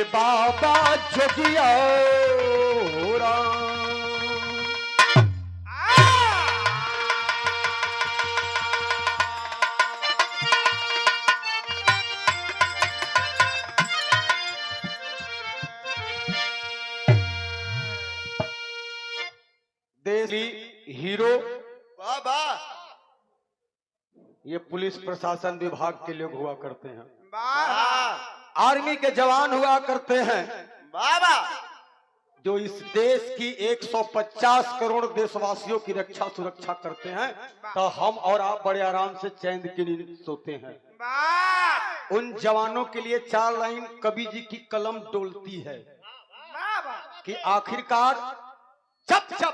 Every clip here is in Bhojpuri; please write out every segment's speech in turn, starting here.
बाबा जोगिया राम। देसी हीरो बाबा ये पुलिस प्रशासन विभाग के लोग हुआ करते हैं, बाबा आर्मी के जवान हुआ करते हैं, बाबा जो इस देश की 150 करोड़ देशवासियों की रक्षा सुरक्षा करते हैं। तो हम और आप बड़े आराम से चैन की नींद सोते हैं। उन जवानों के लिए 4 लाइन कवि जी की कलम डोलती है कि आखिरकार जब जब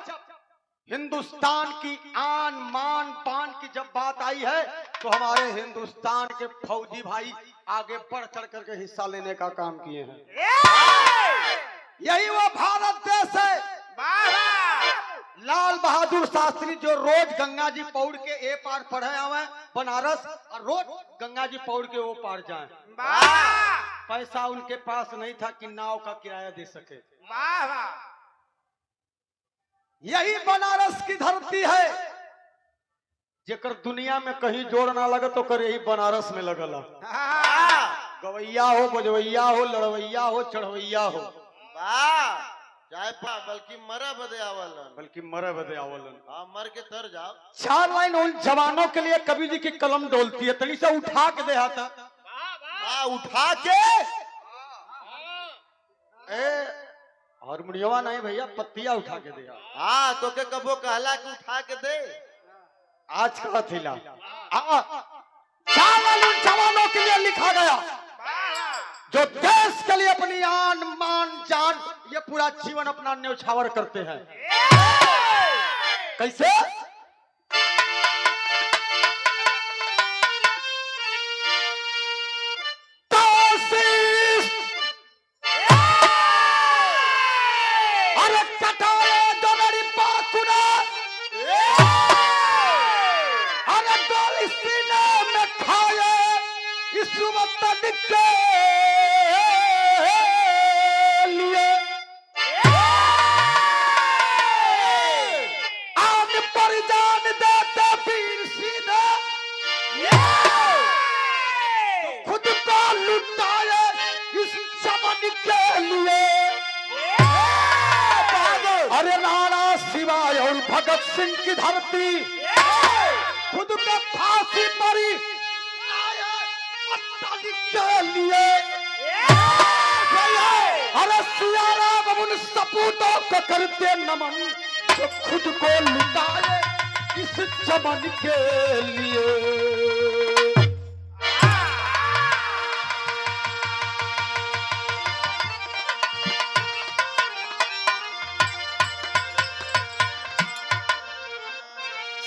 हिंदुस्तान की आन मान पान की जब बात आई है तो हमारे हिंदुस्तान के फौजी भाई आगे बढ़ चढ़ करके हिस्सा लेने का काम किए हैं। यही वो भारत देश है। लाल बहादुर शास्त्री जो रोज गंगा जी पौड़ के ए पार पढ़े आवे बनारस और रोज गंगा जी पौड़ के वो पार जाए। पैसा उनके पास नहीं था कि नाव का किराया दे सके। यही बनारस की धरती है जेकर दुनिया में कहीं जोड़ ना लगे तो कर यही बनारस में लगला। गवैया हो, बजवैया हो, लड़वैया हो, चढ़वैया हो, चाहे बल्कि मरे बदे आवलन, हाँ मर के तर जाओ। 4 लाइन उन जवानों के लिए कवि जी की कलम डोलती है। तनी से उठा के दे आता उठा के हारमोनियमा नहीं भैया, पत्तियां उठा के दे। हाँ तो के कबो कहला कि उठा के दे। आज का थिला 4 लाइन उन जवानों के लिए लिखा गया जो देश के लिए अपनी आन मान जान ये पूरा जीवन अपना न्यौछावर करते हैं। कैसे? अरे कटारे डोगरी पाकुना, अरे गोली सीने में खाए इस वक्त के लिए आन पर जान देते वीर सीधे खुद को लुटाए इस चमन के लिए। अरे राणा शिवाय और भगत सिंह की धरती खुद पे फांसी मरी के लिए। अरे सिया राम उन सपूतों को करते नमन जो खुद को लुटाए इस चमन के लिए।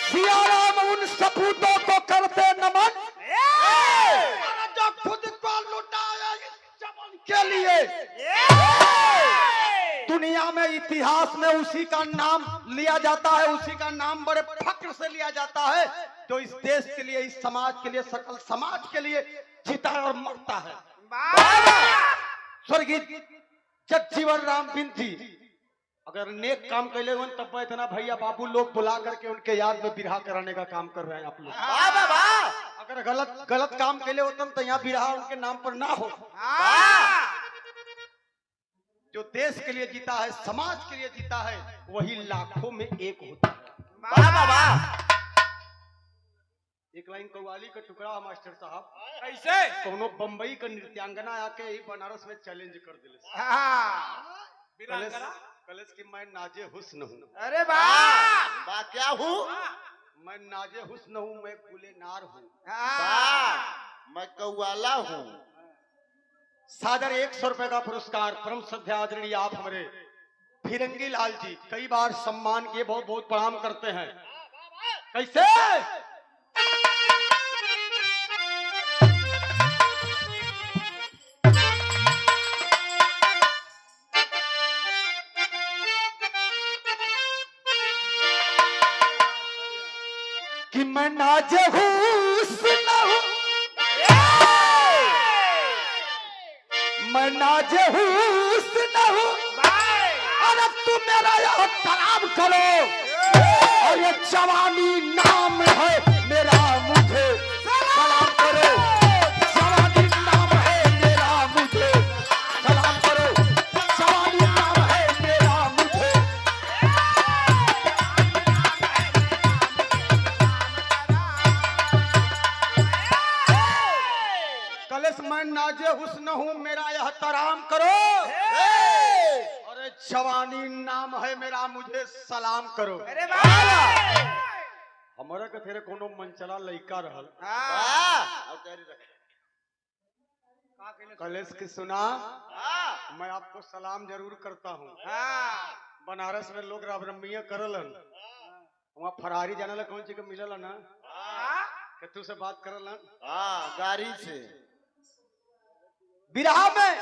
सिया राम उन सपूतों को करते नमन जो खुद को लुटाया इस चमन के लिए। दुनिया में इतिहास में उसी का नाम लिया जाता है, उसी का नाम बड़े फक्र से लिया जाता है जो इस देश के लिए, इस समाज के लिए, सकल समाज के लिए जीता और मरता है। स्वर्गीय जगजीवन राम बिंदी अगर नेक काम कैले हो तब इतना भैया बाबू लोग बुला करके उनके याद में बिरहा कराने का काम कर रहे हैं आप लोग। अगर गलत काम कैले होते तो यहाँ बिरहा उनके नाम पर ना हो। जो देश के लिए जीता है, समाज के लिए जीता है, वही लाखों में एक होता है। एक लाइन कव्वाली का टुकड़ा मास्टर साहब कैसे कोनो बम्बई का नृत्यांगना आके ही बनारस में चैलेंज कर दिले। कलेश की मैं नाजे हुस्न हूँ। अरे वाह क्या हूँ? मैं नाजे हुस्न हूँ, मैं गुलेनार हूँ, मैं कव्वाला हूँ। सादर 100 रुपए का पुरस्कार परम श्रद्धा आदरणीय आप हमारे फिरंगी लाल जी कई बार सम्मान किए, बहुत बहुत प्रणाम करते हैं। कैसे? कि मैं नाजे हुस्न हूँ, मैं नाजे हुस्न हूँ, अरे तू मेरा यह तलाब करो, और ये जवानी नाम है मेरा, मुझे सलाम करो। जवानी नाम है मेरा, मुझे सलाम करो। जवानी नाम है मेरा, मुझे। कलेश मैं नाजे हुस्न हूँ, मेरा यह तराम करो, अरे जवानी नाम है मेरा, मुझे सलाम करो। हमारा के तेरे कोनो मनचला लइका रहल, कलेश की सुना, मैं आपको सलाम जरूर करता हूँ। बनारस में लोग राम रमिया करलन, वहाँ फरारी जाने ला कौन चीज के मिलल ना, कि तू से बात करल, गाड़ी से बिरहा में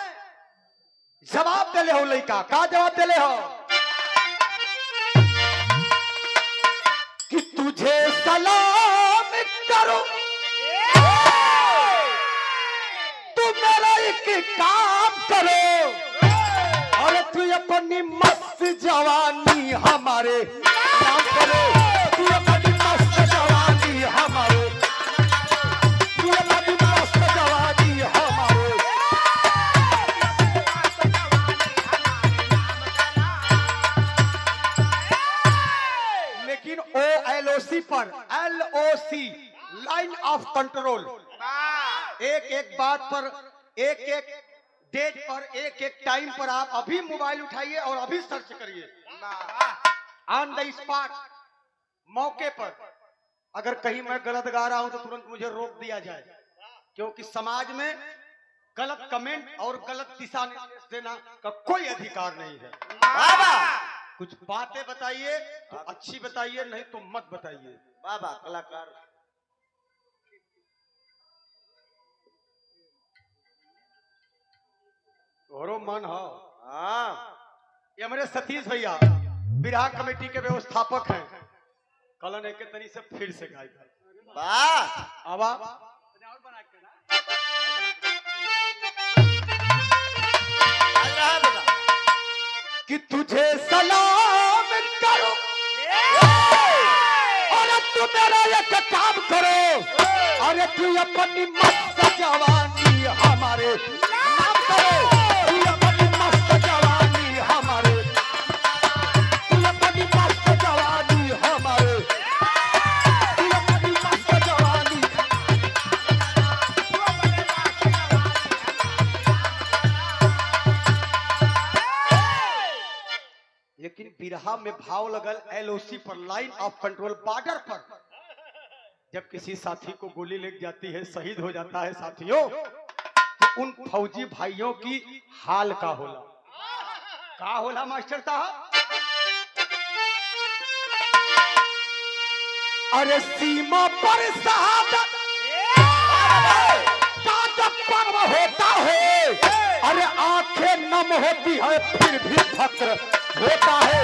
जवाब देले हो लइका, का जवाब देले हो कि तुझे सलाम करो, तू मेरा एक काम करो, और तू अपनी मस्त जवानी हमारे नाम करो। तू अपनी मस्त जवानी हमारे, तू अपनी मस्त जवानी हमारे। लेकिन OLOC पर, LOC लाइन ऑफ कंट्रोल, एक एक बात पर, एक एक डेट पर, एक एक टाइम पर आप अभी मोबाइल उठाइए और अभी सर्च करिए, ऑन द स्पॉट, मौके पर। अगर कहीं मैं गलत गा रहा हूं तो तुरंत मुझे रोक दिया जाए, क्योंकि समाज में गलत कमेंट और गलत दिशा निर्देश देना का कोई अधिकार नहीं है। कुछ बातें बताइए तो अच्छी बताइए, नहीं तो मत बताइए। बाबा कलाकार औरो मन हो। हाँ, ये हमारे सतीश भैया बिरहा कमेटी के व्यवस्थापक हैं, कलन एक तरी से फिर से गाय वाह आवा कि तुझे सलाम करो, और तू मेरा एक काम करो, अरे तू अपनी मस्त जवानी हमारे नाम करो। तू अपनी मस्त जवानी हमारे, तू अपनी मस्त जवानी हमारे, तू अपनी मस्त जवानी। लेकिन बिरहा में भाव लगल LOC पर, लाइन ऑफ कंट्रोल, बॉर्डर पर। जब किसी साथी को गोली लग जाती है, शहीद हो जाता है साथियों, तो उन फौजी भाइयों की हाल का होला, का होला मास्टर साहब? अरे सीमा पर शहादत का जब पर्व होता है, अरे आंखें नम होती है फिर भी फक्र होता है।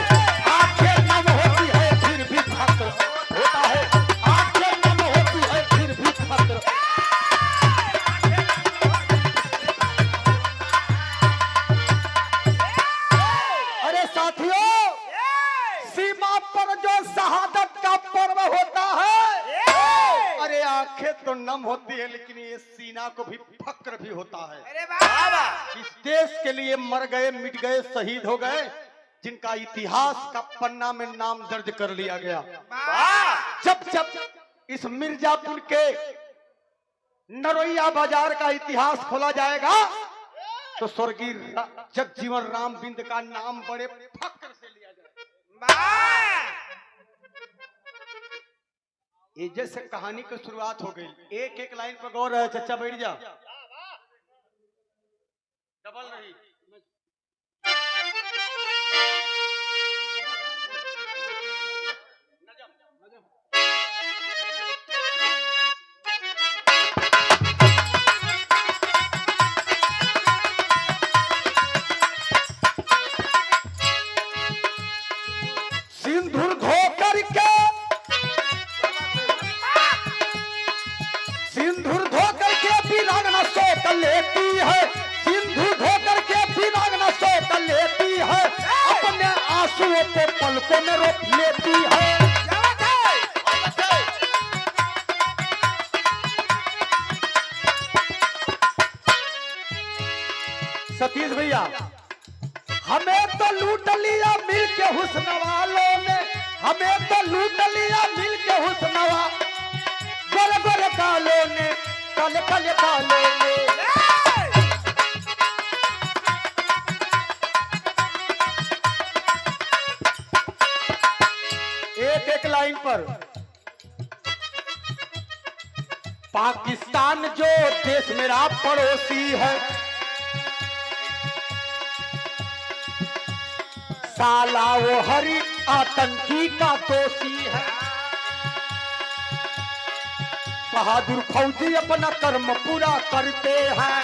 आंखें नम होती है फिर भी फक्र होता है। आंखें नम होती है फिर भी फक्र। अरे साथियों, सीमा पर जो शहादत का पर्व होता है, अरे आंखें तो नम होती है, लेकिन ये सीना को भी फक्र भी होता है। इस देश के लिए मर गए, मिट गए, शहीद हो गए, जिनका इतिहास का पन्ना में नाम दर्ज कर लिया गया। जब जब इस मिर्जापुर के नरोइया बाजार का इतिहास खोला जाएगा, तो स्वर्गीय जगजीवन राम बिंद का नाम बड़े फक्र से लिया जाएगा। ये जैसे कहानी की शुरुआत हो गई, एक एक लाइन पर गौर है। चचा बैठ जा, डबल रही। सिंदूर धो करके, सिंदूर धो करके वीरांगना सोच लेती है। सिंदूर धो खेतों में रोप लेती है। सतीश भैया, हमें तो लूट लिया मिल के हुस्न वालों ने, हमें तो लूट लिया मिल के हुस्न वा गोरे गोरे कालों ने, काले काले कालों ने। एक एक लाइन पर पाकिस्तान जो देश मेरा पड़ोसी है, साला वो हरी आतंकी का दोषी है। बहादुर फौजी अपना कर्म पूरा करते हैं,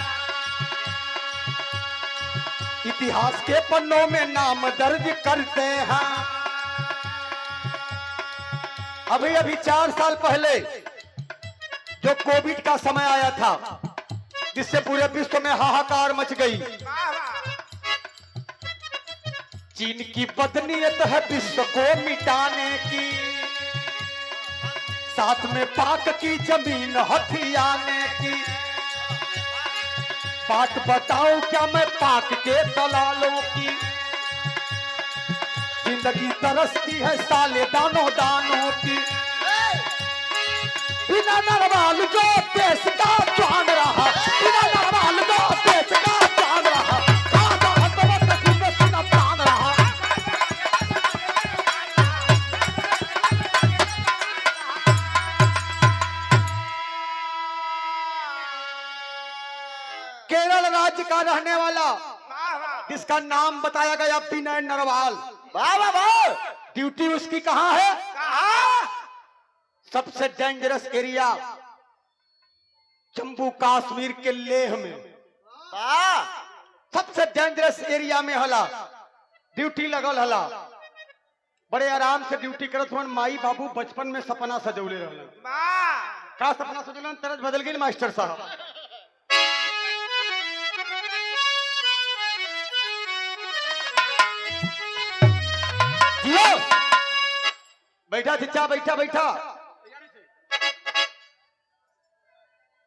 इतिहास के पन्नों में नाम दर्ज करते हैं। अभी अभी 4 साल पहले जो कोविड का समय आया था, जिससे पूरे विश्व में हाहाकार मच गई। चीन की बदनीयत है विश्व को मिटाने की, साथ में पाक की जमीन हथियाने की। बात बताऊं क्या मैं पाक के दलालों की, जिंदगी तरसती है साले दानों दानों की। बिना नरवाल जो देश का जान रहा, बिना नरवाल जो देश का जान रहा, केरल राज्य का रहने वाला जिसका नाम बताया गया विनय नरवाल। वाह वाह वाह। ड्यूटी उसकी कहां है? सबसे डेंजरस एरिया जम्मू कश्मीर के लेह में, सबसे डेंजरस एरिया में हला ड्यूटी लगल हला। बड़े आराम से ड्यूटी करत हुन। माई बाबू बचपन में सपना सजौले रहलन। का सपना सजौलन? तरज बदल गई मास्टर साहब। बैठा चिच्चा, बैठा बैठा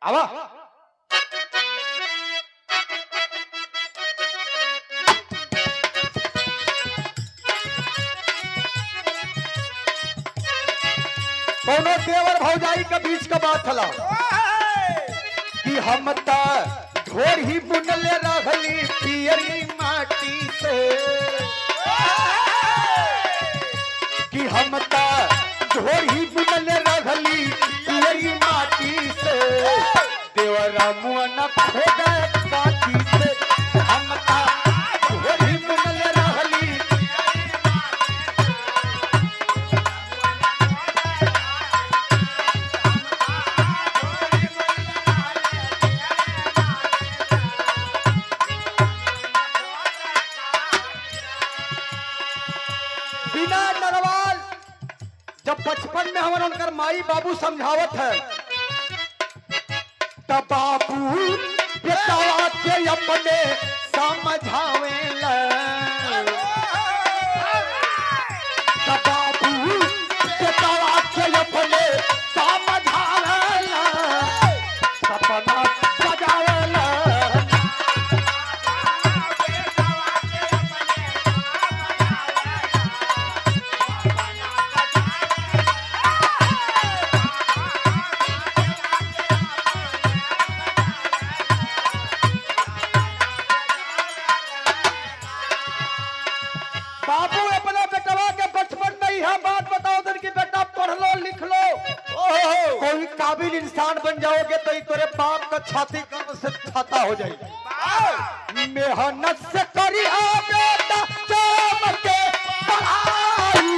आवा। दोनों देवर भौजाई के बीच का बात थला कि हम त ढोर ही बुनले रहली पियरी माटी से, कि हम त ढोर ही बुनले रहली पियरी माटी से। देवरा मुआ न खोदे काटी से, हम त ढोर ही बुनले रहली। बिना नरवाल जब बचपन में हमारे उनकर माई बाबू समझावत है, तब बाबू बेटावा के अपने समझावेला, तब बाबू बेटावा के अपने समझावेला, सपना सजावेला। बाबू अपने बेटवा के बचपन में यह बात बताओ दिन की बेटा पढ़ लो लिख लो, कोई काबिल इंसान बन जाओगे तो ही तेरे बाप का छाती गर्व से छाता हो जाएगी। मेहनत से करी बेटा जम के पढ़ाई,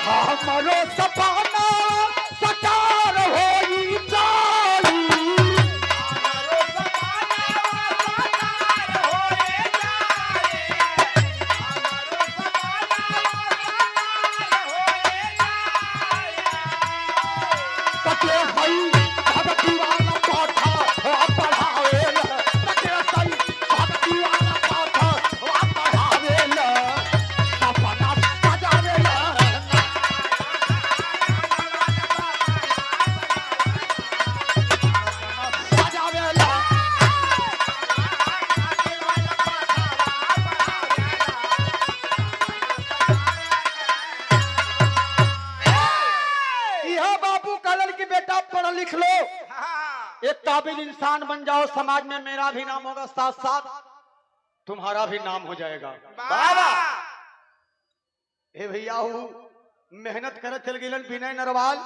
हमारो सपना साकार होई जाई, हमारो सपना साकार होई जाई, हमारो सपना साकार होई जाई। काबिल इंसान बन जाओ, समाज में मेरा भी नाम होगा, साथ साथ तुम्हारा भी नाम हो जाएगा। बाबा ए भैया मेहनत करत चल गए विनय नरवाल,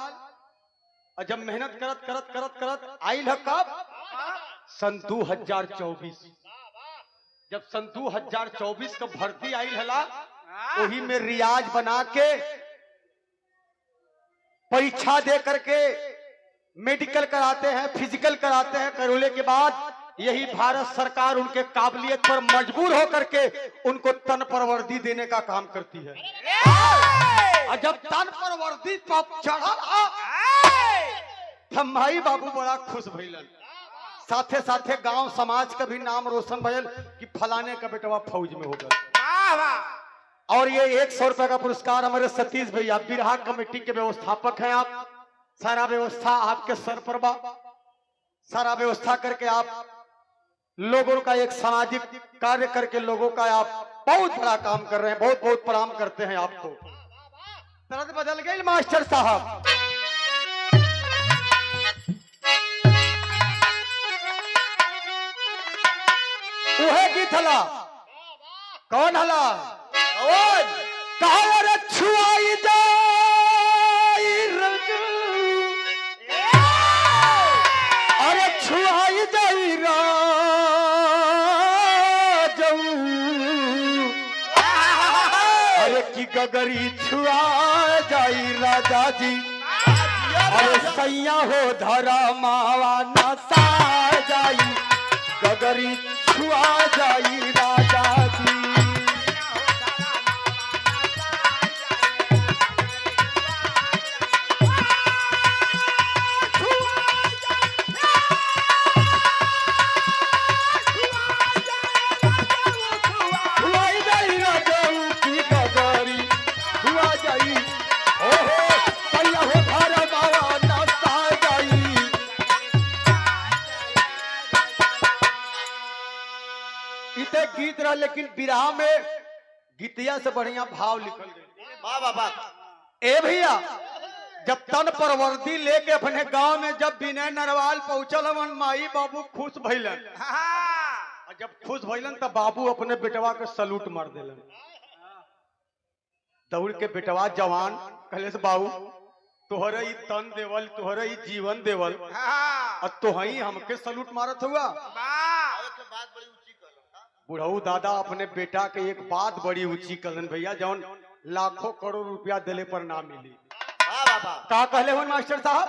और जब मेहनत करत करत करत करत आइल है कब? सन 2024। जब सन 2024 का भर्ती आइल हला, वही में रियाज बना के परीक्षा दे करके मेडिकल कराते हैं, फिजिकल कराते हैं, करने के बाद यही भारत सरकार उनके काबिलियत पर मजबूर होकर के उनको तन पर वर्दी देने का काम करती है। और जब तन पर वर्दी चढ़ा तब माई बाबू बड़ा खुश भइलन, साथे साथे गांव समाज का भी नाम रोशन भइल कि फलाने का बेटवा फौज में होगा। और ये 100 रुपए का पुरस्कार हमारे सतीश भैया बिरहा कमेटी के व्यवस्थापक हैं आप, सारा व्यवस्था आपके सर पर बा, सारा व्यवस्था करके आप लोगों का एक सामाजिक कार्य करके लोगों का आप बहुत बड़ा काम कर रहे हैं। बहुत बहुत प्रणाम करते हैं आपको। तरत बदल गई मास्टर साहब। उहे गीत हला, कौन हला? कहा रे छुआई जाई रजू, अरे छुआई जाई राजू, अरे की गगरी छुआ जाई राजा जी, अरे सैया हो धरा मावा नसा जाई, गगरी छुआ जाई राजा जी। गीत रहा लेकिन बिरहा में गीतिया से बढ़िया भाव लिखल गए। ए भैया जब तन पर वर्दी लेके अपने गांव में जब विनय नरवाल पहुंचल हवन, माई बाबू खुश भइलन। और जब खुश भइलन तब बाबू अपने बेटवा के सलूट मार दिलन। दौड़ के बेटवा जवान कहले से बाबू तोहरे ही तन देवल, तोहरे ही जीवन देवल, और तोहही हमके सलूट मारत हुआ। बुढ़ऊ दादा अपने बेटा के एक बात बड़ी ऊंची कलन भैया, जौन लाखों करोड़ रुपया दिले पर ना मिली। का कहले हो मास्टर साहब?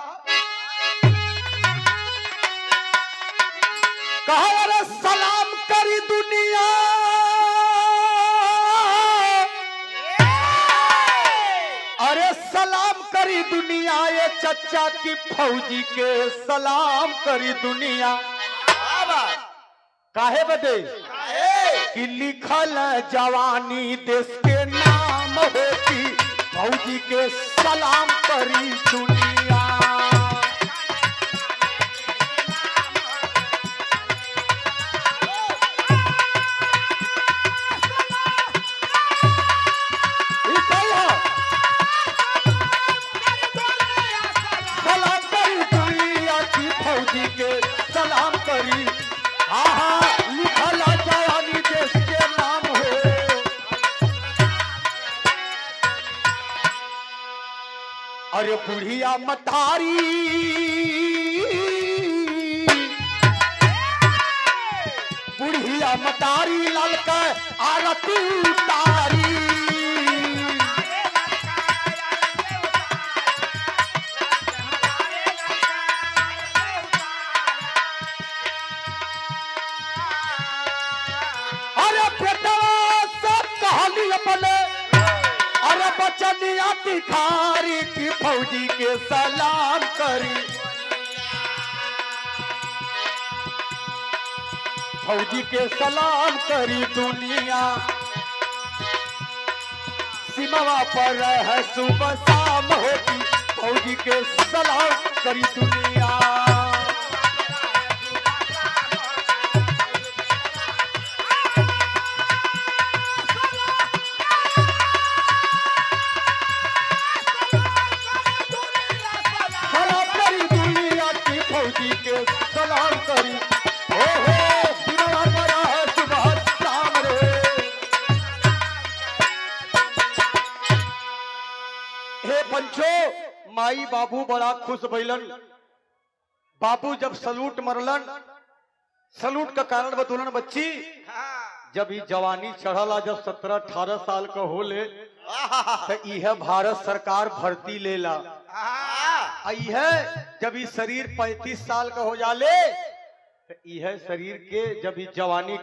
कहा अरे सलाम करी दुनिया, अरे सलाम करी दुनिया, ये चचा की फौजी के सलाम करी दुनिया। काहे बदे कि लिखल जवानी देश के नाम होती, फौजी के सलाम करी दुनिया। सलाम करी दुनिया की फौजी के सलाम करी, लिखल जवानी देश के नाम हो। अरे बुढ़िया मतारी, बुढ़िया मतारी ललका आरती उतारी, अरे बचनिया तिखारी की फौजी के सलाम करी, फौजी के सलाम करी दुनिया। सीमा पर है सुबह शाम होती, फौजी के सलाम करी दुनिया। सलाम माई बाबू बड़ा खुश भइलन। बाबू जब सलूट मरलन, सलूट का कारण बतौलन बच्ची जब ही जवानी चढ़ला, जब 17-18 साल का होले तो यह भारत सरकार भर्ती लेला। यह जब ही शरीर 35 साल का हो जाले तो यह शरीर के जब ही जवानी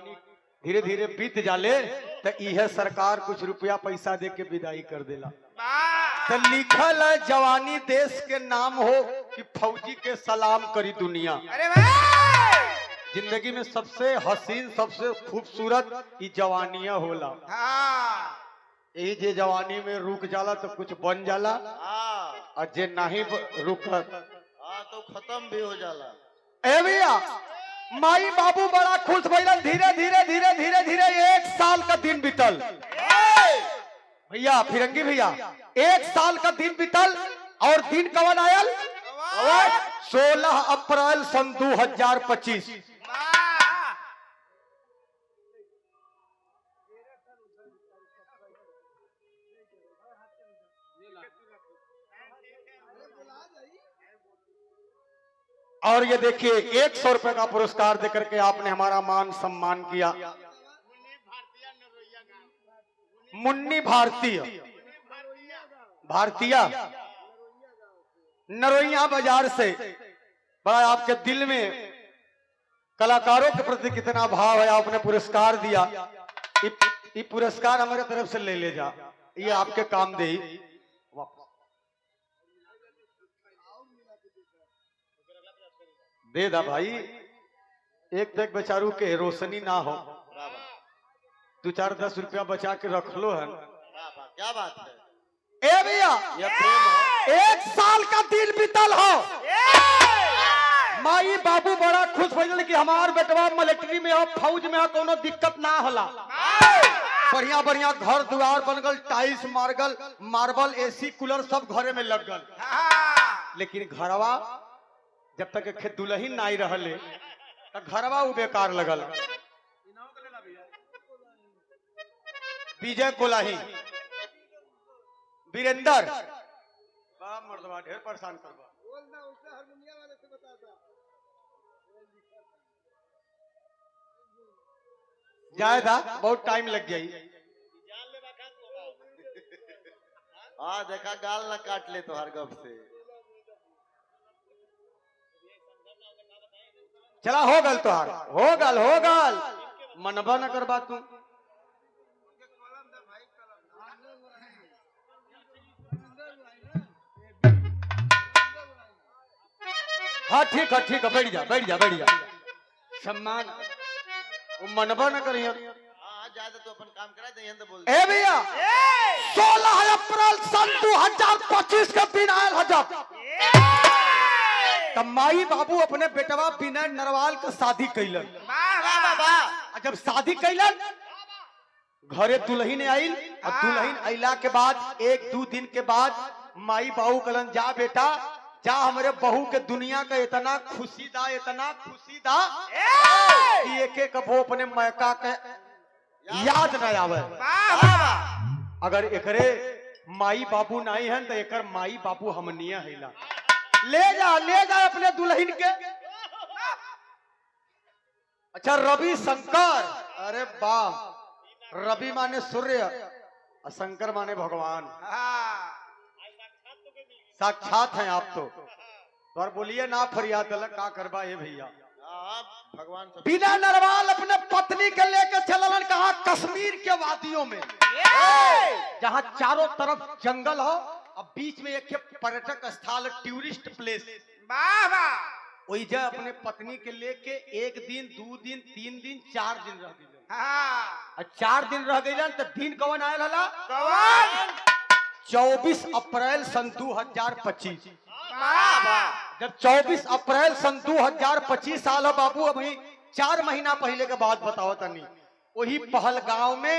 धीरे धीरे बीत जाले तो यह सरकार कुछ रुपया पैसा दे के विदाई कर देला। तो लिखल है जवानी देश के नाम हो कि फौजी के सलाम करी दुनिया। अरे भाई जिंदगी में सबसे हसीन सबसे खूबसूरत ये जवानियां होला। यही जे जवानी में रुक जाला तो कुछ बन जाला और जे नहीं रुकत तो खत्म भी हो जाला। ए भैया माई बाबू बड़ा खुश भइलन। धीरे धीरे धीरे धीरे धीरे 1 साल का दिन बीतल। भैया फिरंगी भैया 1 साल का दिन बीतल और दिन कवन आयल 16 अप्रैल सन 2025। और ये देखिए 100 रुपए का पुरस्कार देकर के आपने हमारा मान सम्मान किया। मुन्नी भारतीय नरोइया बाजार से बड़ा आपके दिल में कलाकारों के प्रति कितना भाव है, आपने पुरस्कार दिया। ये पुरस्कार हमारे तरफ से ले जा, ये आपके काम दे। दे दा भाई, एक तक बेचारू के रोशनी ना हो, 2-4-10 रुपया बचा के रख लो है। क्या बात है ए भैया, ये प्रेम है। 1 साल का दिन बीतल हो। माई बाबू बड़ा खुश भइल कि हमार बेटवा मिलिट्री में हो, फौज में हो, कोनो दिक्कत ना होला। बढ़िया बढ़िया घर दुआर बन गल, टाइल्स मार्गल मार्बल एसी कूलर सब घरे में लग गल। लेकिन घरवा जब तक खेत दुल्हन नहीं रहले तो घरवा वो बेकार लगल। विजय कोलाही वीरेंद्र बड़ा मर्दवा ढेर परेशान करवा। जायदा बहुत टाइम लग गई। हाँ देखा गाल ना काट ले तो हर गप से। चला हो गल तोहार, हो गल मनबा न करबा तू। हाँ ठीक है बैठ जा सम्मान वो मनबा न करिए। ज्यादा तो अपन काम करा दे तो बोल। ए भैया 16 अप्रैल सन 2025 का दिन आयल हजब। तब माई बाबू अपने बेटवा विनय नरवाल के शादी कैलन। जब शादी कैलन घरे दुल्हन आइल और दुल्हन अइला के बाद 1-2 दिन के बाद माई बाबू कहलन जा बेटा जा, हमारे बहू के दुनिया का इतना खुशी दा कि एक वो अपने मैका के याद न आवे। अगर एकरे माई बाबू नहीं है तो एकर माई बाबू हमनिया हैला। ले जा अपने दुल्हन के। अच्छा रवि शंकर, अरे वाह, रवि माने सूर्य और शंकर माने भगवान, साक्षात हैं आप तो। और बोलिए ना फरियाद का करबा है भैया। भगवान विनय नरवाल अपने पत्नी के लेकर चलन कहा कश्मीर के वादियों में, जहाँ चारों तरफ जंगल हो और बीच में एक पर्यटक स्थल टूरिस्ट प्लेस। वही जा अपने पत्नी के लेके 1 दिन 2 दिन 3 दिन 4 दिन रह गए। 4 दिन रह गए तो दिन कवन आयल हला 24 अप्रैल सन 2025। जब 24 अप्रैल सन 2025 साल है बाबू, अभी 4 महीना पहले के बाद बताओ तनी। वही पहलगांव में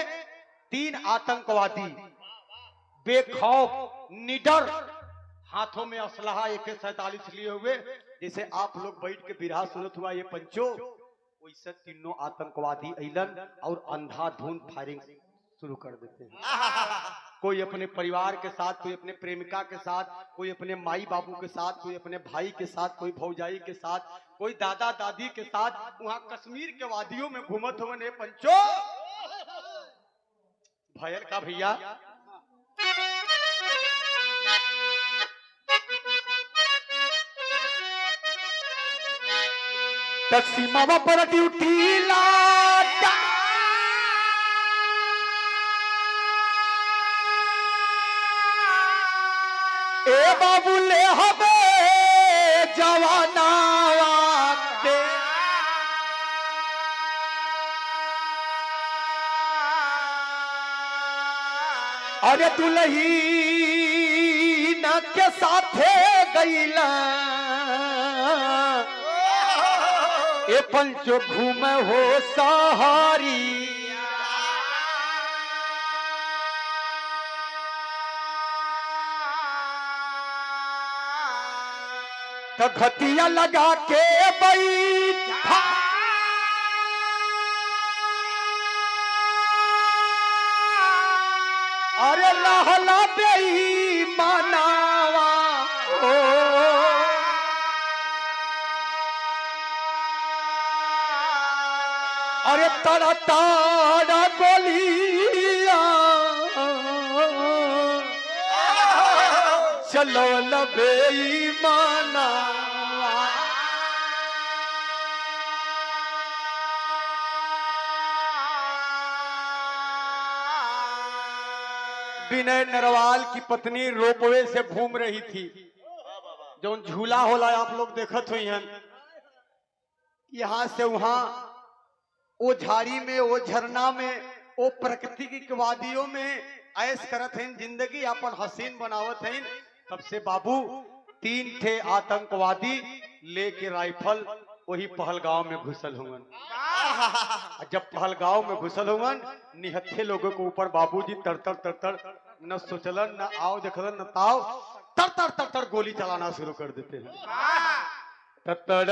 3 आतंकवादी बेखौफ निडर हाथों में असलहा AK-47 लिए हुए, जैसे आप लोग बैठ के बिरहा सुनत हुआ ये पंचो, वैसे तीनों आतंकवादी अइलन और अंधाधुंध फायरिंग शुरू कर देते हैं। कोई अपने परिवार के साथ, कोई अपने प्रेमिका के साथ, कोई अपने माई बाबू के साथ, कोई अपने भाई के साथ, कोई भौजाई के साथ, कोई दादा दादी के साथ वहां कश्मीर के वादियों में घूमत हुए ने पंचो भयल का भैया। सीमा पर ड्यूटी लाटा ए बाबू ले हबे जवाना के अरे दुल्ही न के साथे गईला ए पंचो घूम हो सहारी तो घटिया लगा के बैठा अरे लहला बेईमानावा ओ अरे तारा तारा गोलिया चलो न बेईमाना विनय नरवाल की पत्नी रोपवे से घूम रही थी। जो झूला होला आप लोग देखत हुई हैं, यहाँ से वहां वो झाड़ी में, वो झरना में, वो प्रकृति की वादियों में ऐश करत हैं, जिंदगी अपन हसीन बनावत हैं। तब से बाबू 3 ठे आतंकवादी लेके राइफल वही पहलगांव में घुसल हुए। जब पहलगांव में घुसल हुए निहत्थे लोगों के ऊपर बाबूजी तर न सोचलन, न आओ देखलन, न ताओ, तर गोली चलाना शुरू कर देते हैं। तर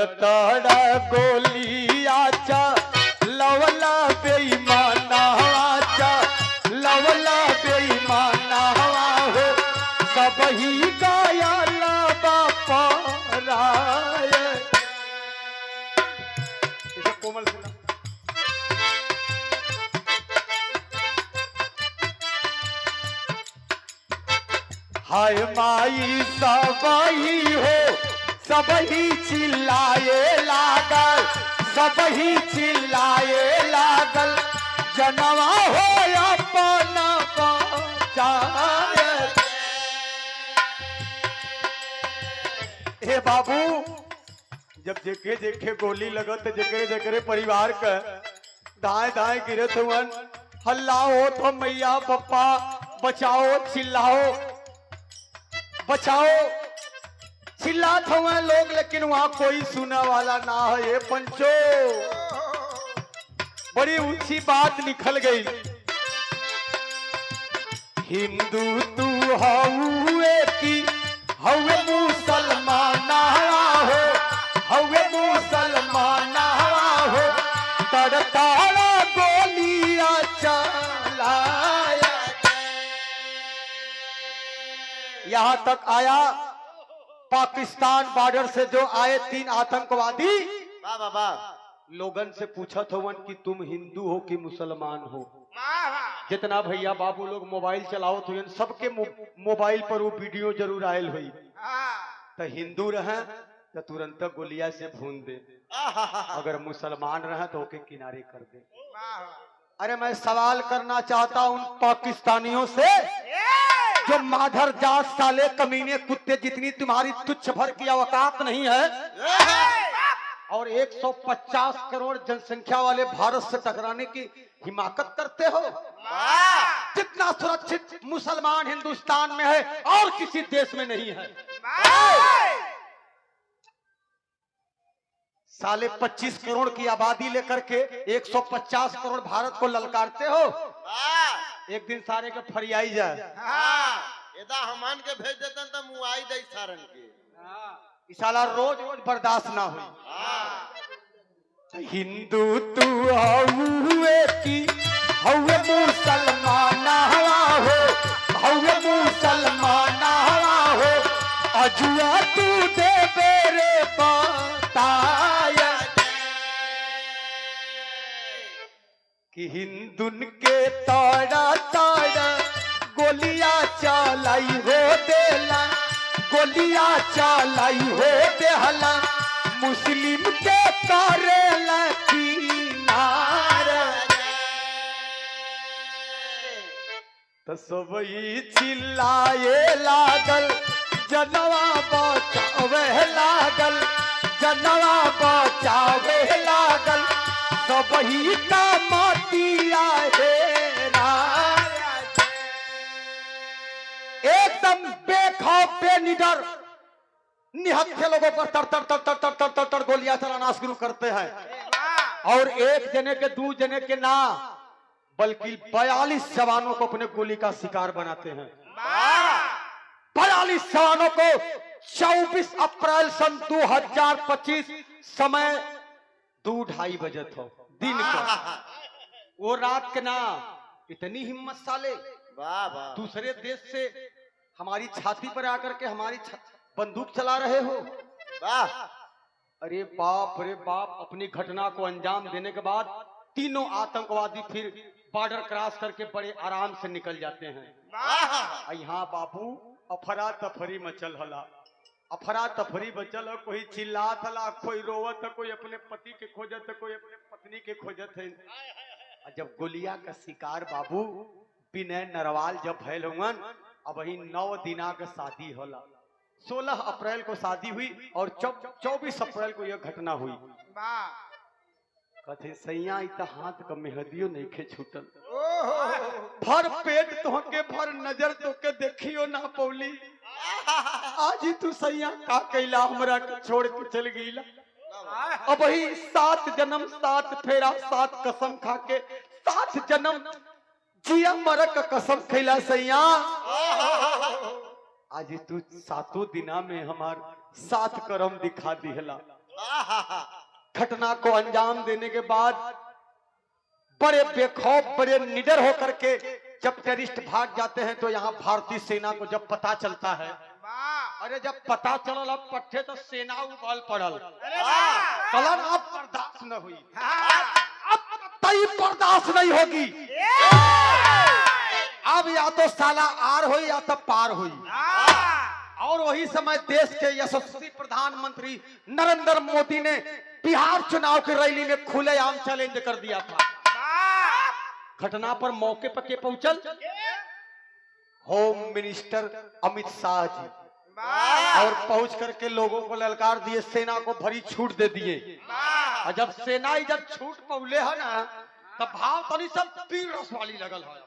गोली आचा लवला बेईमाना आचा लवला बेईमाना हो सब ही गाया बापा राय। कोमल सुना हाय माई सबही हो सबही चिल्लाए लागल, सबही चिल्लाए लागल जनवा हो अपना बचाए। हे बाबू जब जेके जेके गोली लगत जेकरे जेकरे परिवार का दाएं दाएं गिरत हुवन, हल्ला हो तो मैया पप्पा बचाओ चिल्लाओ बचाओ चिल्लात हुए लोग, लेकिन वहां कोई सुना वाला ना है। ये पंचो बड़ी ऊंची बात निकल गई। हिंदू तू हउए की हउए मुसलमान हो, हउए मुसलमान हो, तरतारा गोलियां चलाया। यहां तक आया पाकिस्तान बॉर्डर से जो आए 3 आतंकवादी लोगन से पूछत होवन कि तुम हिंदू हो कि मुसलमान हो। जितना भैया बाबू लोग मोबाइल चलावत हुए सबके मोबाइल पर वो वीडियो जरूर आयल हुई। तो हिंदू रहे तो तुरंत गोलिया से भून दे, अगर मुसलमान रहे तो ओके किनारे कर दे। अरे मैं सवाल करना चाहता हूं उन पाकिस्तानियों से जो माधर जात साले कमीने कुत्ते जितनी तुम्हारी तुच्छ भर की औकात नहीं है और 150 करोड़ जनसंख्या वाले भारत से टकराने की हिमाकत करते हो। जितना सुरक्षित मुसलमान हिंदुस्तान में है और किसी देश में नहीं है। साले 25 करोड़ की आबादी लेकर के 150 करोड़ भारत को ललकारते हो। एक दिन सारे के फरियाई जाए हमान के भेज देते तो मुआई दे सारन के साला रोज रोज बर्दाश्त ना हुई। हिंदू तू हउए की हउए मुसलमान हो, बाजुआ तू दे बेरे बताया कि हिंदुन के ताड़ा ताड़ा गोलियां चालाई हो देला, गोलियां चालाई हो देहला मुस्लिम के करेला किनार। तो सबई चिल्लाए लागल जनवा बचावे लागल, जनवा बचावे लागल सबही का मातिया हेरा। एकदम बेखौफ बेनिडर निहत्थे लोगों पर तर तर तर तर तर तर तर तर गोलियां चलाना शुरू करते हैं। और एक जने के दो जने के ना बल्कि 42 जवानों को अपने गोली का शिकार बनाते हैं। 42 जवानों को 24 अप्रैल सन 2025 समय 2-2:30 बजे था दिन का। वो रात के ना इतनी हिम्मत साले, वाह वाह, दूसरे देश से हमारी छाती पर आकर के हमारी बंदूक चला रहे हो। वाह, अरे बाप रे बाप। अपनी घटना को अंजाम देने के बाद तीनों आतंकवादी फिर बॉर्डर क्रॉस करके बड़े आराम से निकल जाते हैं। यहाँ बाबू अफरा तफरी मचल हला, अफरा तफरी बचल है। कोई चिल्लात हला, कोई रोवत है, कोई अपने पति के खोजत है, कोई अपने पत्नी के खोजत है। जब गोलिया का शिकार बाबू विनय नरवाल जब भैल हुन, अब वही 9 दिना का शादी होला। 16 अप्रैल को शादी हुई और 24 अप्रैल को यह घटना हुई। कहते सैया इत हाथ का मेहदियो नहीं खे छूटल, भर पेट तोहके भर नजर तोके देखियो ना पौली। आज ही तू सैया का कैला हमरा के छोड़ के चल गईला। अब वही 7 जन्म 7 फेरा 7 कसम खा के 7 जन्म जिया मरक का कसम खैला सैया। आज तू 7 दिना में हमार 7 कर्म दिखा दिहला। घटना को अंजाम देने के बाद बड़े बेखौफ बड़े निडर होकर के जब टेररिस्ट भाग जाते हैं तो यहाँ भारतीय सेना को जब पता चलता है, अरे जब पता चलल अब पट्टे तो सेना उबाल पड़ल। कलन अब बर्दाश्त न हुई, अब तई बर्दाश्त नहीं होगी। अब या तो साला आर हुई या तो पार हुई। और वही समय देश के यशस्वी प्रधानमंत्री नरेंद्र मोदी ने बिहार चुनाव की रैली में खुलेआम चैलेंज कर दिया था। घटना पर मौके पर के पहुंचल होम मिनिस्टर अमित शाह जी, और पहुंच करके लोगों को ललकार दिए, सेना को भरी छूट दे दिए। और जब सेना जब छूट पौले है ना, तब भाव तनी सब पीर रस वाली लगल है।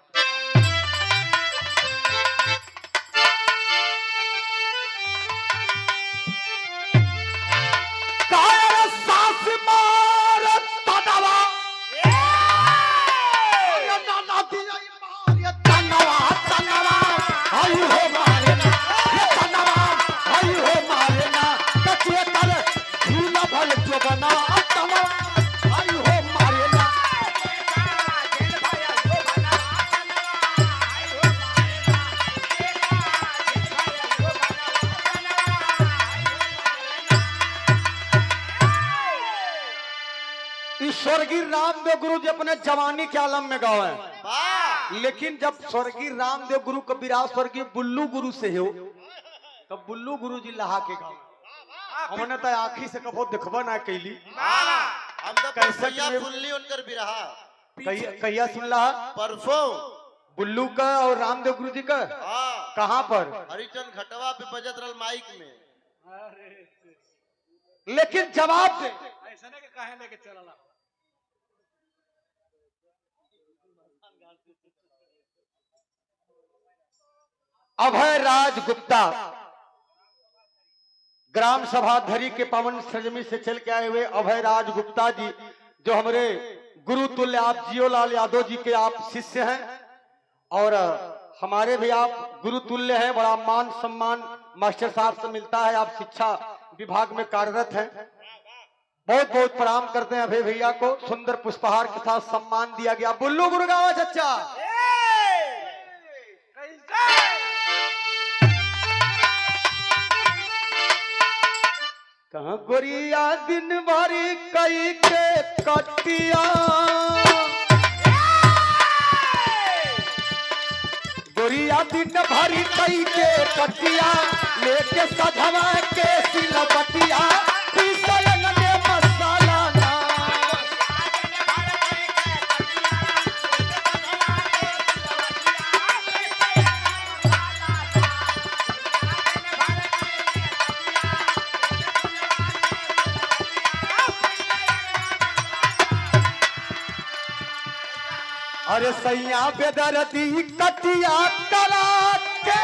स्वर्गीय रामदेव गुरु जी अपने जवानी के आलम में गावे, लेकिन जब स्वर्गीय रामदेव गुरु का विराह स्वर्गीय बुल्लू गुरु से हो, तब बुल्लू गुरु जी लहा के गावे। हमने तो आँखी से कबो देखबा ना कैली। हम तो कैसे बुल्ली उनकर विराह कहिया सुन रहा? परसों बुल्लू का और रामदेव गुरु जी का। कहाँ पर? हरिचंद घटवा पे बजत रल माइक में। लेकिन जवाब दे, ऐसा नहीं कि कहे लेके चला। अभय राज गुप्ता ग्राम सभा धरी के पावन सरजमी से चल के आए हुए अभय राज गुप्ता जी, जो हमारे गुरु तुल्य आप जियोलाल यादव जी के आप शिष्य हैं और हमारे भी आप गुरु तुल्य हैं। बड़ा मान सम्मान मास्टर साहब से मिलता है, आप शिक्षा विभाग में कार्यरत हैं। बहुत बहुत प्रणाम करते हैं अभय भैया को। सुंदर पुष्पहार के साथ सम्मान दिया गया। बुल्लू गुरुगावा चच्चा गोरिया दिन भरी कई के कटिया, गोरिया दिन भरी कई के कटिया, लेके सधवा के सिलबटिया, पीसल में मसाला ना। अरे सैया बेदर्दी कटिया करा के,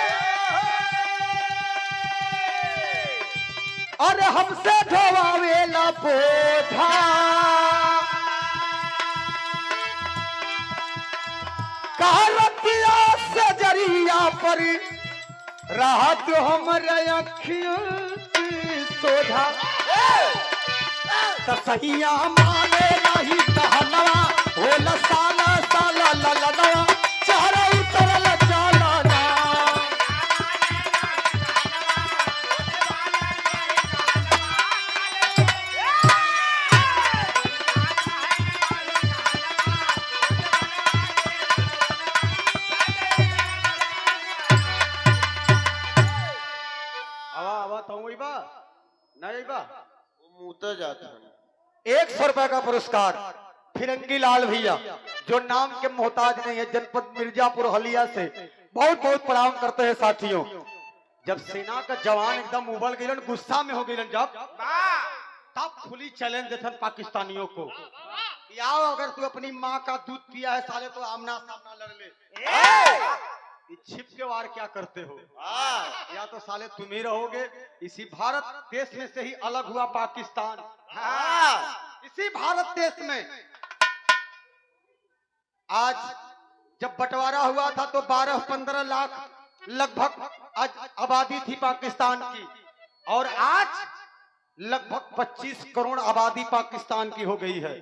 अरे हमसे ढोवावेला बोझा, कहरतिया से जरिया पर राहत हमरे अखियों की सोझा। सहिया माने नहीं कहनवा, होला साला साला ललनवा, चारा उतरल चालाना। आवा तो वही बा नहीं बा मुँह जाता है। 100 रुपए का पुरस्कार फिरंगी लाल भैया जो नाम के मोहताज नहीं है, जनपद मिर्जापुर हलिया से बहुत बहुत प्रणाम करते हैं साथियों। जब सेना का जवान एकदम उबल गए, गुस्सा में हो गए, जब तब खुली चैलेंज देते पाकिस्तानियों को, आओ अगर तू अपनी माँ का दूध पिया है साले तो आमना सामना लड़ ले। छिप के वार क्या करते हो, या तो साले तुम ही रहोगे। इसी भारत देश में से ही अलग हुआ पाकिस्तान। इसी भारत देश में आज जब बंटवारा हुआ था तो 12-15 लाख लगभग आज आबादी थी पाकिस्तान की, और आज लगभग 25 करोड़ आबादी पाकिस्तान की हो गई है।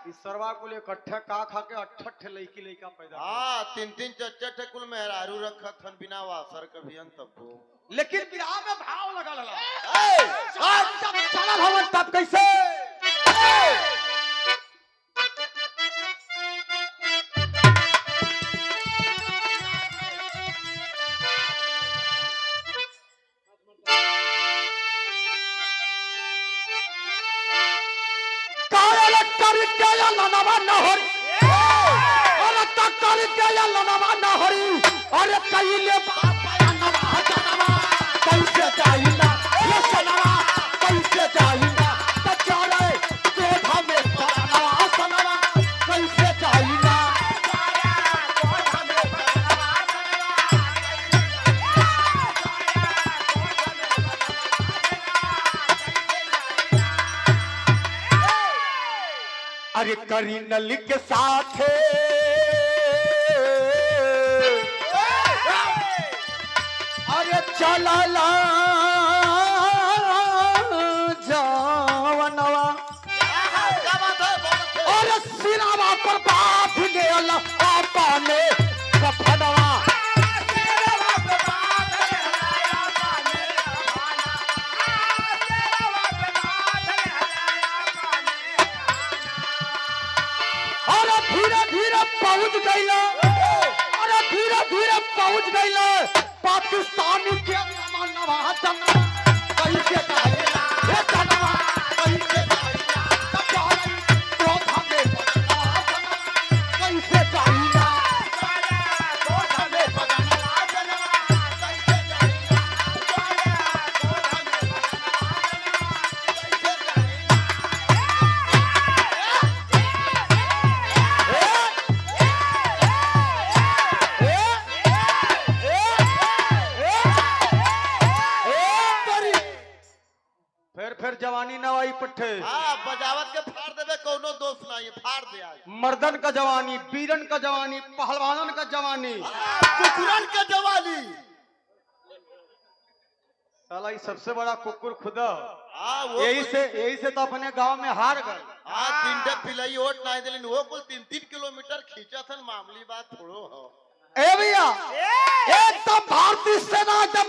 इस सरवा को इकट्ठा का खा के 88 लड़की लड़का पैदा, 3-3 4-4 कुल मेहरारू रखा थन बिना वासर कभी तब। लेकिन बिहार में भाव लगा चला भवन तब कैसे अरे कैले कैसे जाइना ये सनवा कैसे जाइना तचारे कोठा में सनवा सनवा कैसे जाइना कोठा में अरे करीनल के साथ चला जावनवा और सिरावा पर बात ले पाने कफनवा। और धीरे धीरे पहुंच गई, और धीरे धीरे पहुंच गई पाकिस्तानी के नवा जनवा कैसे जाएगा ये जनवा कैसे जाएगा तचारे कोठा में जनवा कैसे जाएगा कोठा में जनवा कैसे जाएगा कोठा में फिर जवानी नवाई पट्टे बजावत के फाड़ देवे कोनो दोष नहीं, फाड़ दे आज। मर्दन का जवानी, वीरन का जवानी, पहलवानन का जवानी, कुकुरन का जवानी। साला ये सबसे बड़ा कुकुर खुदा। वो यही से तो अपने गांव में हार गए। 3 पिलाई ओट नहीं दिलिन, वो कुल 3-3 किलोमीटर खींचा था, मामूली बात थोड़ो हो। ए भैया एकदम भारतीय सेना जब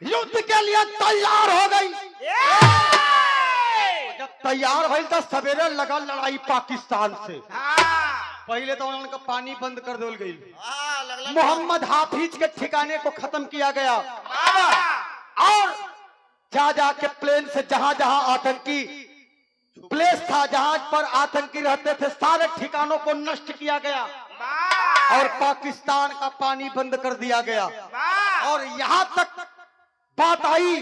युद्ध के लिए तैयार हो गई जब तैयार भइल तो सवेरे लगा लड़ाई पाकिस्तान से। पहले तो उन्होंने पानी बंद कर देल गई, मोहम्मद हाफिज के ठिकाने को खत्म किया गया और जा जाके प्लेन से जहां जहां आतंकी प्लेस था, जहाज पर आतंकी रहते थे, सारे ठिकानों को नष्ट किया गया और पाकिस्तान का पानी बंद कर दिया गया। और यहां तक बात आई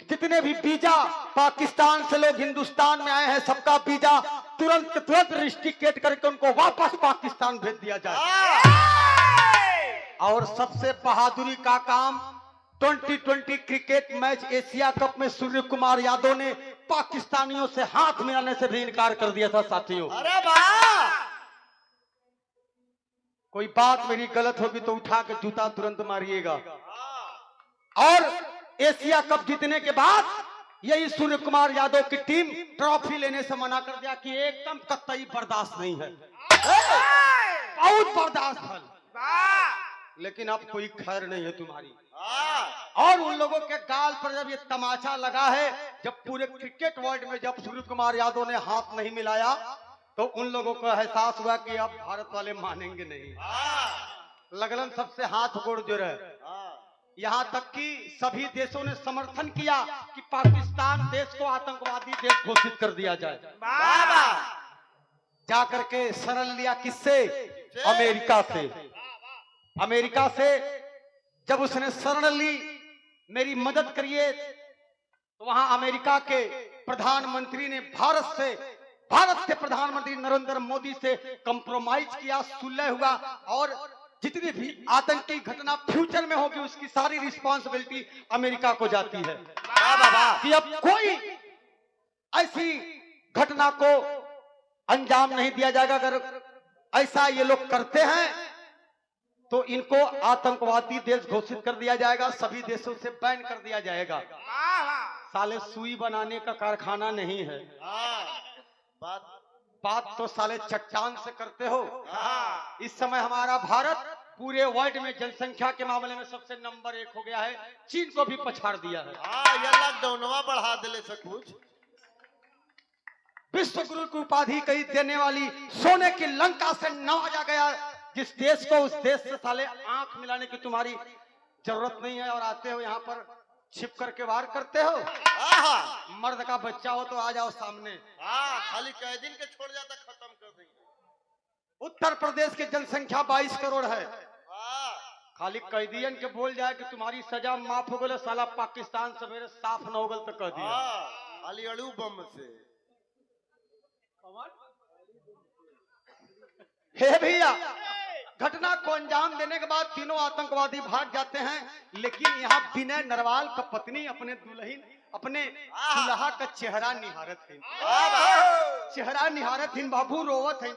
जितने भी वीजा पाकिस्तान से लोग हिंदुस्तान में आए हैं, सबका वीजा तुरंत तुरंत रिस्ट्रिक्ट करके उनको वापस पाकिस्तान भेज दिया जाए। और सबसे बहादुरी का काम 2020 क्रिकेट मैच एशिया कप में सूर्य कुमार यादव ने पाकिस्तानियों से हाथ मिलाने से भी इनकार कर दिया था। साथियों, अरे वाह, कोई बात मेरी गलत होगी तो उठा के जूता तुरंत मारिएगा। और एशिया कप जीतने के बाद यही सूर्य कुमार यादव की टीम ट्रॉफी लेने से मना कर दिया कि एकदम कतई बर्दाश्त नहीं है, बहुत बर्दाश्त है, लेकिन अब कोई खैर नहीं है तुम्हारी। और उन लोगों के गाल पर जब ये तमाचा लगा है, जब पूरे क्रिकेट वर्ल्ड में जब सूर्य कुमार यादव ने हाथ नहीं मिलाया, तो उन लोगों को एहसास हुआ कि अब भारत वाले मानेंगे नहीं। लगलन सबसे हाथ गोड़ जोड़े, यहाँ तक कि सभी देशों ने समर्थन किया कि पाकिस्तान देश को आतंकवादी देश घोषित कर दिया जाए। जाकर के शरण लिया किससे? अमेरिका से। अमेरिका से जब उसने शरण ली, मेरी मदद करिए, तो वहां अमेरिका के प्रधानमंत्री ने भारत के प्रधानमंत्री नरेंद्र मोदी से कंप्रोमाइज किया, सुलह हुआ और जितनी भी आतंकी घटना फ्यूचर में होगी उसकी सारी रिस्पांसिबिलिटी अमेरिका को जाती है कि अब कोई ऐसी घटना को अंजाम नहीं दिया जाएगा। अगर ऐसा ये लोग करते हैं तो इनको आतंकवादी देश घोषित कर दिया जाएगा, सभी देशों से बैन कर दिया जाएगा। साले सुई बनाने का कारखाना नहीं है, बात तो साले चट्टान से करते हो। इस समय हमारा भारत पूरे वर्ल्ड में जनसंख्या के मामले में सबसे नंबर 1 हो गया है, चीन को भी पछाड़ दिया है। ये लॉकडाउनवा बढ़ा दिले सब कुछ। विश्व गुरु की उपाधि कही देने वाली सोने की लंका से नवाजा गया जिस देश को, उस देश से साले आंख मिलाने की तुम्हारी जरूरत नहीं है। और आते हो यहाँ पर छिप करके वार करते हो। मर्द का बच्चा हो तो आ जाओ सामने। खाली कैदिन के छोड़ जाता खत्म कर देंगे। उत्तर प्रदेश की जनसंख्या 22 करोड़ है, खाली कैदियन के बोल जाए कि तुम्हारी सजा माफ हो गए, साला पाकिस्तान सवेरे साफ न हो गल तो कह दिया। खाली अड़ू बम से। हे भैया, घटना को अंजाम देने के बाद तीनों आतंकवादी भाग जाते हैं, लेकिन यहाँ विनय नरवाल का पत्नी अपने दुल्हा का चेहरा निहारत है, चेहरा निहारत है, बाबू रोवत है।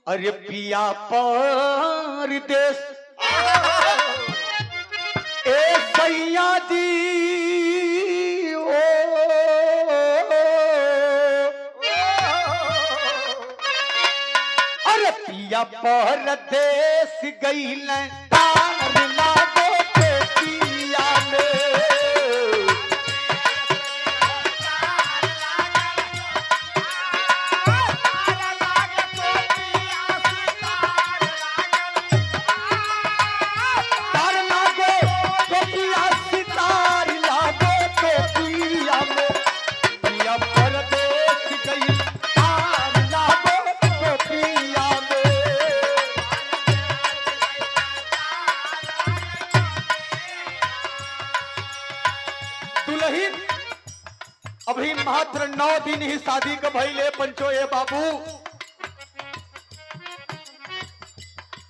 अरे पिया परदेश ए सैया जी ओ, अरे पिया परदेश गईल तार लागो के पिया में। अभी मात्र 9 दिन ही शादी का भइले पंचो ए बाबू,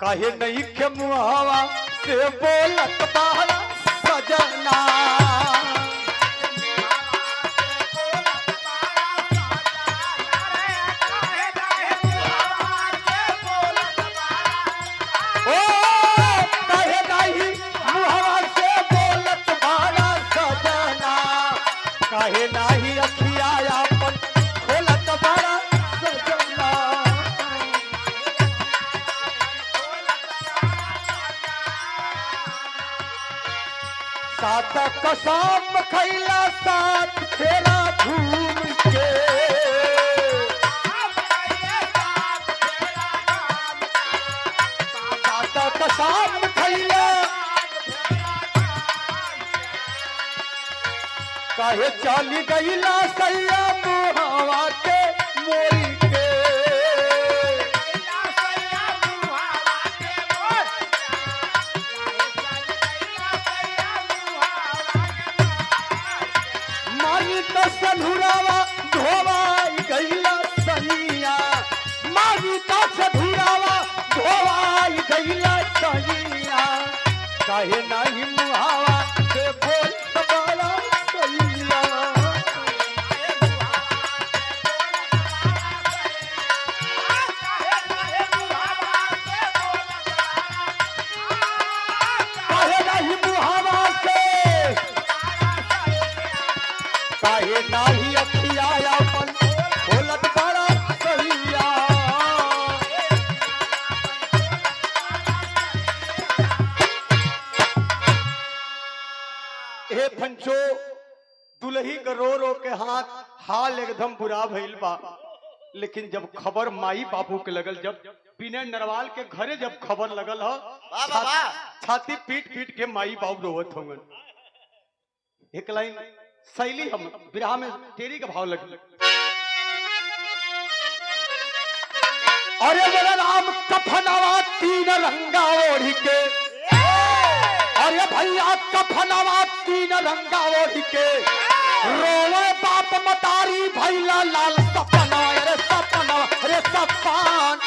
काहे नहीं के मुहावा से बोलत बाहर सजना। ओ काहे नहीं मुहावा से बोलत बाहर सजना, काहे नहीं सात कसम खैला सात फेरा घूम के सात कसम खैला काहे चली गईला सैया मुहावा के मोरी के मारी तो सधुरावा धोवाई गईला सैया मारी तो सधुरावा धोवाई गईला सैया काहे नहीं मुहावा के बोल तबाला सैया काहे नहीं मुहावा के काहे नाही अखिया अपन बोलत बड़ा सैया हे पंचो दुल्ही का रो के हाल एकदम बुरा भइल बा लेकिन जब खबर माई बापू के लगल जब विनय नरवाल के घरे जब खबर लगल ह छाती पीट पीट के माई बाप रोवत होंगे एक लाइन शैली हम विरह में तेरी का भाव लगी अरे मेरा राम कफनवा तीन रंगा ओढ़ के अरे भैया कफनवा तीन रंगा ओढ़ के रोवे बाप मतारी भैला लाल सपना अरे सपना अरे सपान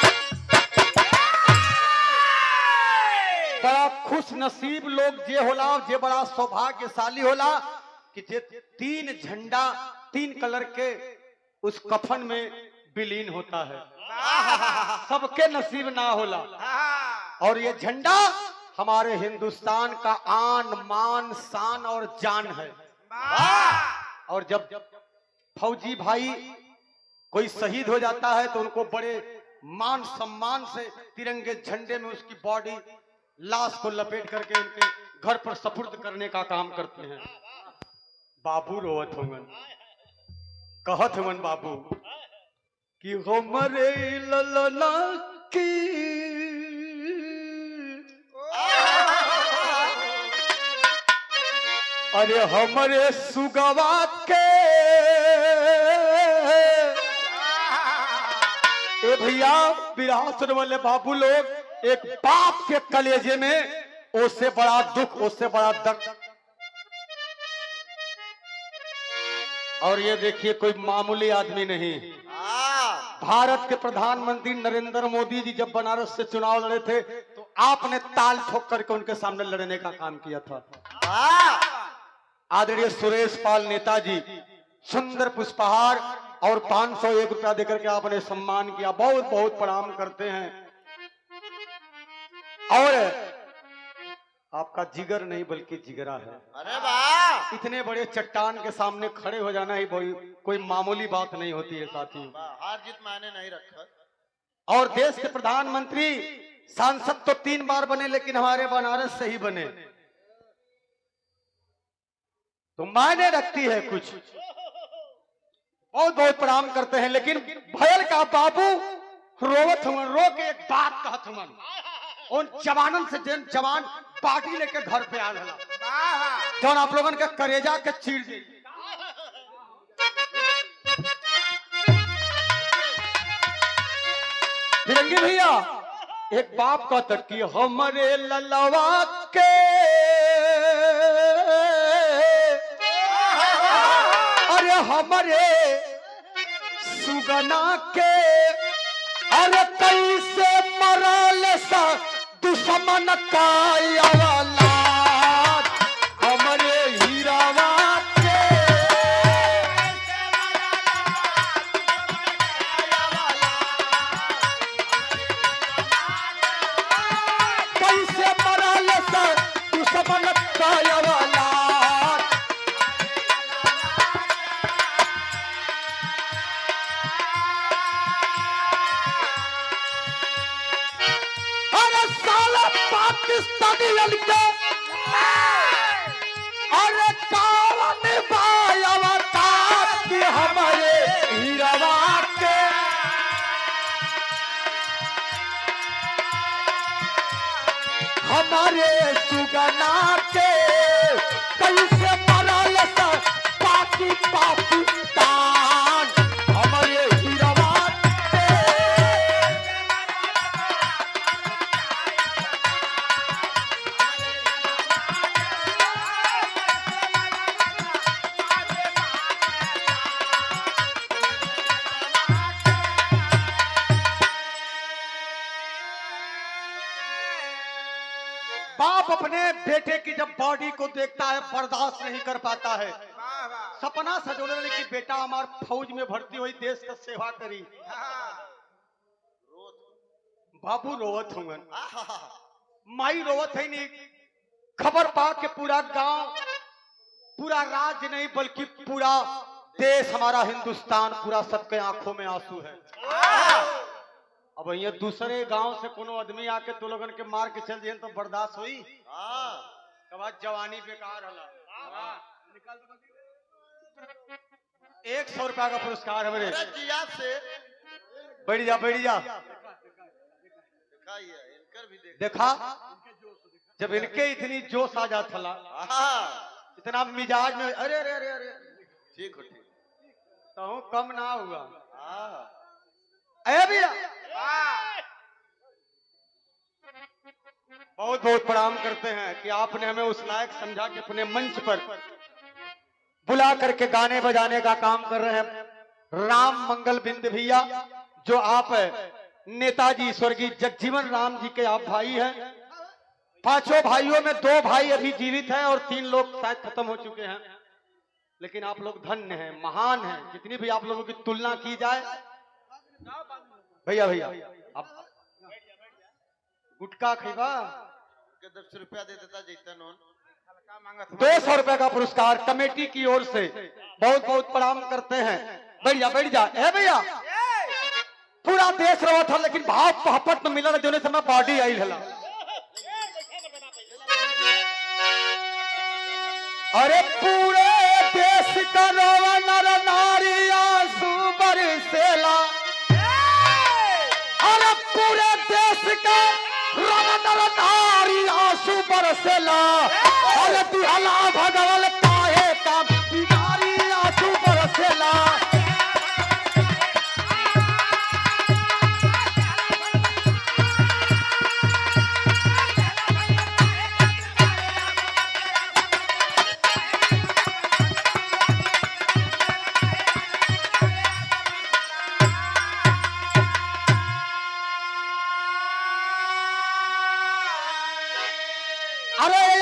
बड़ा खुश नसीब लोग जे होला जे बड़ा सौभाग्यशाली होला कि जे तीन झंडा तीन कलर के उस कफन में विलीन होता है सबके नसीब ना होला और ये झंडा हमारे हिंदुस्तान का आन मान शान और जान है और जब फौजी भाई कोई शहीद हो जाता है तो उनको बड़े मान सम्मान से तिरंगे झंडे में उसकी बॉडी लाश को लपेट करके उनके घर पर सपुर्द करने का काम करते हैं बाबू रोवत होंगन कहत होंगन बाबू कि हमरे ललना की अरे हमरे सुगवा के ए भैया विरासत वाले बाबू लोग एक बाप के कलेजे में उससे बड़ा दुख उससे बड़ा दर्द और ये देखिए कोई मामूली आदमी नहीं भारत के प्रधानमंत्री नरेंद्र मोदी जी जब बनारस से चुनाव लड़े थे तो आपने ताल ठोक करके उनके सामने लड़ने का काम किया था आदरणीय सुरेश पाल नेताजी सुंदर पुष्पहार और 501 रुपया देकर के आपने सम्मान किया बहुत बहुत प्रणाम करते हैं और आपका जिगर नहीं बल्कि जिगरा है अरे वाह इतने बड़े चट्टान के सामने खड़े हो जाना ही कोई मामूली बात नहीं होती है साथी हार जीत मायने नहीं रखा और देश के प्रधानमंत्री सांसद तो 3 बार बने लेकिन हमारे बनारस से ही बने तो मायने रखती है कुछ बहुत बहुत प्रणाम करते हैं लेकिन भयल का बाबू रोवत हुआ रो के एक बात कहत हुआ उन जवानन से जवान पार्टी लेके घर पे आ रहा जौन आप लोगन के करेजा के चीर दी फिरंगी भैया एक बाप का तक कि हमरे ललवा के अरे हमरे सुगना के अरे कैसे मरल सा दुश्मन का औलाद हमरे हीरावा के कैसे मरल सा दुश्मन का औलाद पाकिस्तानी लड़के हमारे सुगना के कैसे मरल पाकि पाकिस्तान हमारे हीरवा बाप अपने बेटे की जब बॉडी को देखता है बर्दाश्त नहीं कर पाता है। सपना सजोले कि बेटा हमार फौज में भर्ती हुई देश का सेवा करी। बाबू रोवत होंगे, माई रोवत है नहीं। खबर पा के पूरा गांव, पूरा राज्य नहीं बल्कि पूरा देश हमारा हिंदुस्तान पूरा सबके आंखों में आंसू है। अब ये दूसरे गांव से कोनो आदमी आके तो लोगन के मार के चल दिए तो बर्दाश्त हुई? कब जवानी बेकार हला। 100 रुपया का पुरस्कार है मेरे। बैठ जा बैठ जा। देखा जब इनके इतनी जोश आ जाता था, इतना मिजाज में अरे अरे अरे अरे ठीक तो कम ना हुआ। अरे भैया बहुत बहुत प्रणाम करते हैं कि आपने हमें उस लायक समझा कि अपने मंच पर बुला करके गाने बजाने का काम कर रहे हैं। राम मंगल बिंद भैया जो आप नेताजी स्वर्गीय जगजीवन राम जी के आप भाई हैं। 5 भाइयों में 2 भाई अभी जीवित हैं और 3 लोग शायद खत्म हो चुके हैं। लेकिन आप लोग धन्य हैं, महान हैं। जितनी भी आप लोगों की तुलना की जाए। भैया भैया आप गुटका खीबा 10 रुपया दे देता जैतन 200 रुपए का पुरस्कार कमेटी की ओर से बहुत बहुत प्रणाम करते हैं। बढ़िया बैठ जा। ए भैया पूरा देश रहा था लेकिन भाव पहपट में मिला जोने समय बॉडी आई हला। अरे पूरे देश का रोवा नर नारी आंसू बरसेला। अरे पूरे देश का रोवा नर नारी आंसू बरसेला। अरे दिहला भगवल काहे का बिगारी आंसू बरसेला।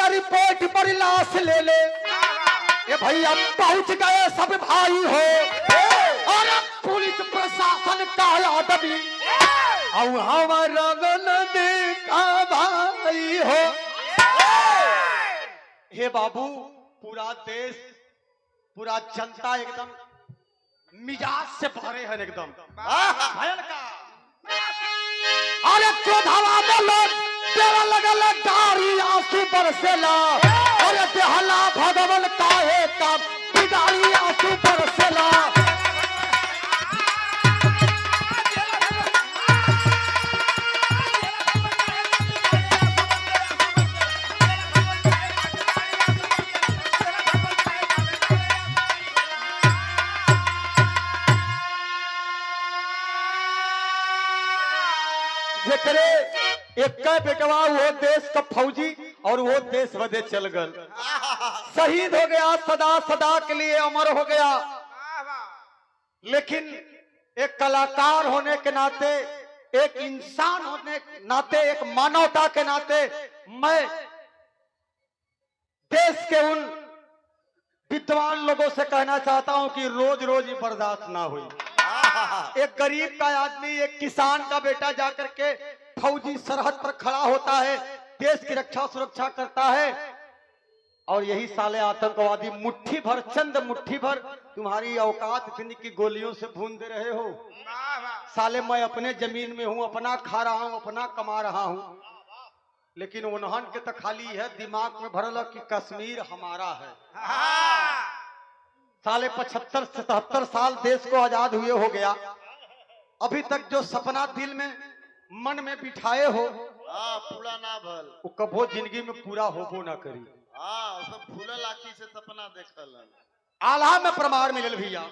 रिपोर्ट पर लाश ले ले ये भैया पहुंच गए सब भाई हो। और पुलिस प्रशासन का आदमी और हमारा देखा भाई हो। हे बाबू पूरा देश पूरा जनता एकदम मिजाज से भरे हैं एकदम भयंकर। अरे क्रोधवा में लोग तेरा लगल गाड़ी आंसू बरसेला। अरे देहला भगवल काहे का बिगाड़ी आंसू बरसेला। जेकरे एक बेटवा वो देश का फौजी और वो देश बदे चल गल, शहीद हो गया, सदा सदा के लिए अमर हो गया। लेकिन एक कलाकार होने के नाते, एक इंसान होने के नाते, एक मानवता के नाते मैं देश के उन विद्वान लोगों से कहना चाहता हूं कि रोज रोज ये बर्दाश्त ना हुई। एक गरीब का आदमी, एक किसान का बेटा जाकर के फौजी सरहद पर खड़ा होता है, देश की रक्षा सुरक्षा करता है, और यही साले आतंकवादी मुट्ठी भर, चंद मुट्ठी भर तुम्हारी औकात इतनी की गोलियों से भून दे रहे हो। साले मैं अपने जमीन में हूं, अपना खा रहा हूं, अपना कमा रहा हूं, लेकिन उन्हन के तो खाली है दिमाग में भरल कि कश्मीर हमारा है। साले 75-77 साल देश को आजाद हुए हो गया, अभी तक जो सपना दिल में मन में बिठाए हो हाँ पूरा ना भल वो कबो जिंदगी में पूरा होबो ना करी। हाँ उसको फूलल आखी से सपना देखल आल्हा में प्रमाण मिलल भैया।